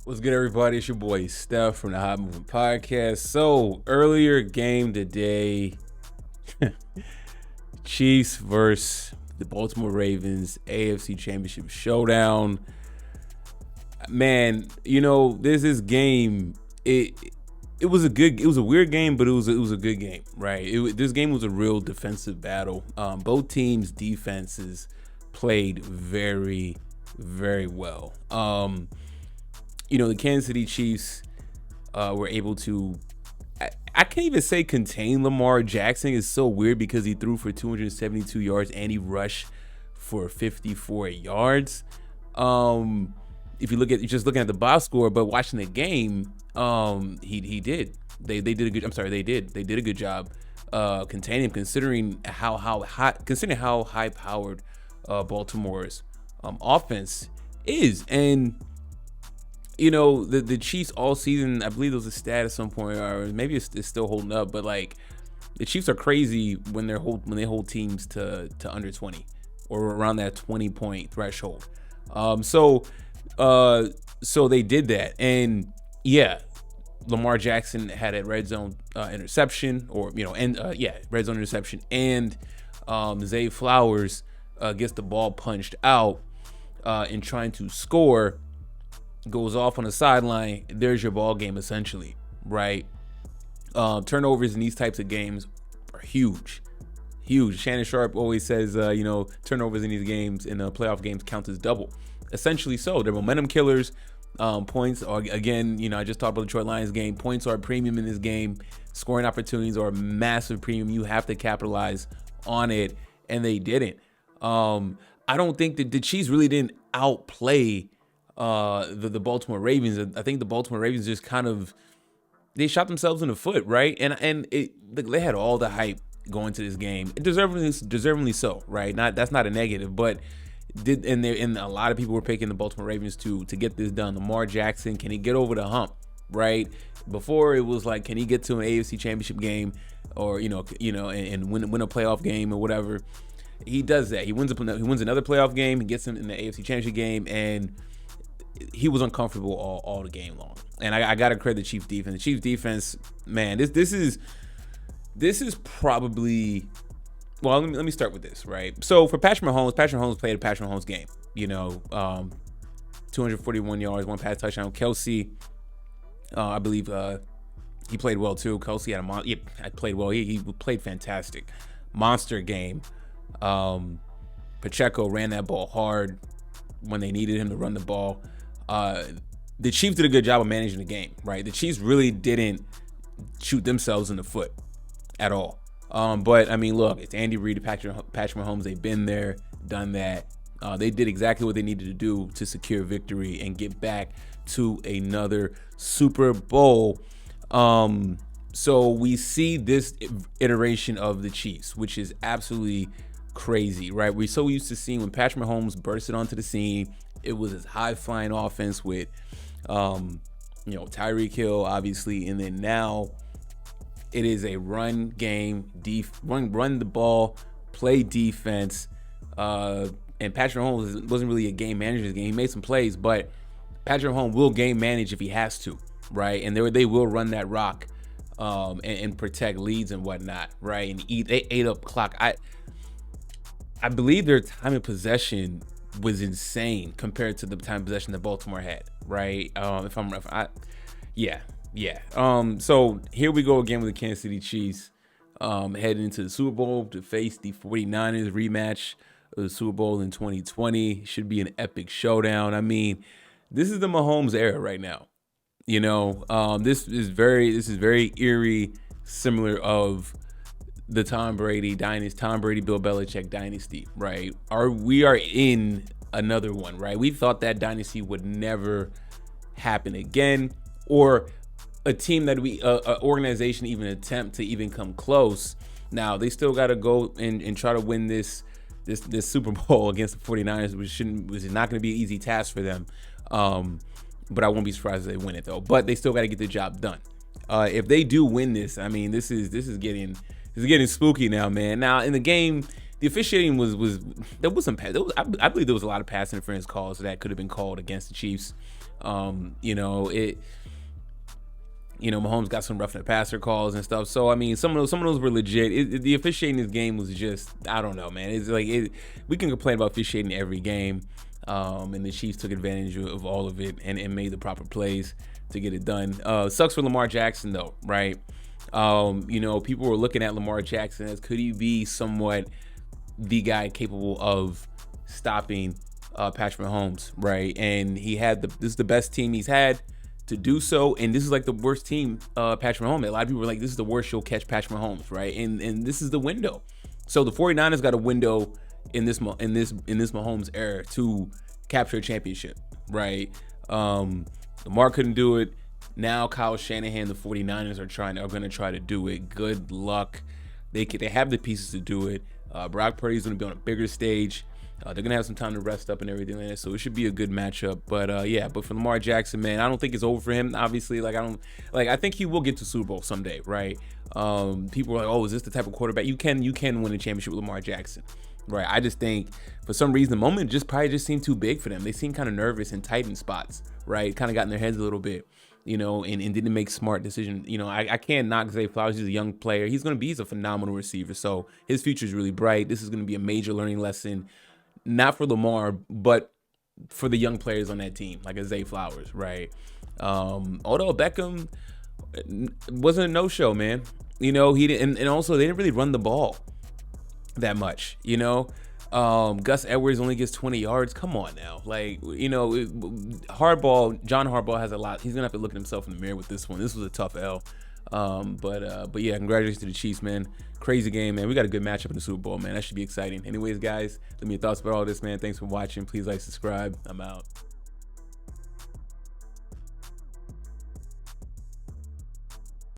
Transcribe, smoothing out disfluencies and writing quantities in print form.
What's good, everybody? It's your boy Steph from the Hot Moving Podcast. So, earlier game today, Chiefs versus the Baltimore Ravens, AFC Championship Showdown. Man, this game. It was a weird game, but it was a good game, right? This game was a real defensive battle. Both teams' defenses played very, very well. The Kansas City Chiefs were able to, I can't even say contain Lamar Jackson. It's so weird because he threw for 272 yards and he rushed for 54 yards. If you just looking at the box score, but watching the game, he did. They did a good. I'm sorry, they did. They did a good job containing him, considering how high powered Baltimore's offense is. And the Chiefs all season, I believe there was a stat at some point, or maybe it's still holding up, but like the Chiefs are crazy when they hold teams to under 20 or around that 20-point threshold. So they did that, and yeah, Lamar Jackson had a red zone interception, red zone interception, and Zay Flowers gets the ball punched out in trying to score. Goes off on the sideline. There's your ball game, essentially, right? Turnovers in these types of games are huge. Shannon Sharp always says, turnovers in these games, in the playoff games, count as double. Essentially, so they're momentum killers. Points are, again, I just talked about the Detroit Lions game. Points are a premium in this game. Scoring opportunities are a massive premium. You have to capitalize on it, and they didn't. I don't think that the Chiefs really didn't outplay the Baltimore Ravens. I think the Baltimore Ravens just they shot themselves in the foot, right? And they had all the hype going to this game, deservingly so, right? That's not a negative, but and a lot of people were picking the Baltimore Ravens to get this done. Lamar Jackson, can he get over the hump, right? Before it was like, can he get to an AFC Championship game, or and win a playoff game or whatever? He does that. He wins another playoff game. He gets him in the AFC Championship game, and he was uncomfortable all the game long. And I gotta credit the Chiefs defense. The Chiefs defense, man, this is probably, well, let me start with this, right? So for Patrick Mahomes played a Patrick Mahomes game. 241 yards, one pass touchdown. Kelsey, I believe he played well too. Kelsey had played well. He played fantastic. Monster game. Pacheco ran that ball hard when they needed him to run the ball. The Chiefs did a good job of managing the game, right? The Chiefs really didn't shoot themselves in the foot at all. But I mean, look, it's Andy Reid, Patrick Mahomes. They've been there, done that. They did exactly what they needed to do to secure victory and get back to another Super Bowl. So we see this iteration of the Chiefs, which is absolutely crazy, right? We're so used to seeing when Patrick Mahomes bursted onto the scene, it was his high-flying offense with, Tyreek Hill, obviously, and then now it is a run game, run the ball, play defense, and Patrick Mahomes wasn't really a game manager's game. He made some plays, but Patrick Mahomes will game manage if he has to, right? And they will run that rock and protect leads and whatnot, right? And they ate up clock. I believe their time of possession was insane compared to the time of possession that Baltimore had, right? So here we go again with the Kansas City Chiefs heading into the Super Bowl to face the 49ers. Rematch of the Super Bowl in 2020. Should be an epic showdown. I mean, this is the Mahomes era right now. This is very eerie, similar of the Tom Brady dynasty, Bill Belichick dynasty, right? We are in another one, right? We thought that dynasty would never happen again, or a team that organization even attempt to even come close. Now they still got to go and try to win this Super Bowl against the 49ers, which is not going to be an easy task for them. But I won't be surprised if they win it though. But they still got to get the job done. If they do win this, I mean, this is getting spooky now, man. Now in the game, the officiating I believe there was a lot of pass interference calls that could have been called against the Chiefs. You know, Mahomes got some roughing the passer calls and stuff. So I mean, some of those were legit. The officiating in this game was just, I don't know, man. It's like we can complain about officiating every game, and the Chiefs took advantage of all of it and made the proper plays to get it done. Sucks for Lamar Jackson though, right? People were looking at Lamar Jackson as, could he be somewhat the guy capable of stopping Patrick Mahomes, right? And this is the best team he's had to do so, and this is like the worst team, Patrick Mahomes. A lot of people were like, this is the worst you'll catch Patrick Mahomes, right? And this is the window. So the 49ers got a window in this Mahomes era to capture a championship, right? Lamar couldn't do it. Now Kyle Shanahan, the 49ers are going to try to do it. Good luck. They have the pieces to do it. Brock Purdy's going to be on a bigger stage. They're going to have some time to rest up and everything like that, so it should be a good matchup. But but for Lamar Jackson, man, I don't think it's over for him. Obviously, I think he will get to Super Bowl someday, right? People are like, oh, is this the type of quarterback? You can win a championship with Lamar Jackson, right? I just think for some reason the moment probably seemed too big for them. They seemed kind of nervous and tight in spots, right? Kind of got in their heads a little bit, and didn't make smart decisions. I can't knock Zay Flowers. He's a young player. He's a phenomenal receiver. So his future is really bright. This is going to be a major learning lesson, not for Lamar, but for the young players on that team, like a Zay Flowers, right? Odell Beckham wasn't a no-show, man. He didn't, and also they didn't really run the ball that much. Gus Edwards only gets 20 yards. Come on now. John Harbaugh has a lot. He's going to have to look at himself in the mirror with this one. This was a tough L. But yeah, congratulations to the Chiefs, man. Crazy game, man. We got a good matchup in the Super Bowl, man. That should be exciting. Anyways, guys, let me your thoughts about all this, man. Thanks for watching. Please like, subscribe. I'm out.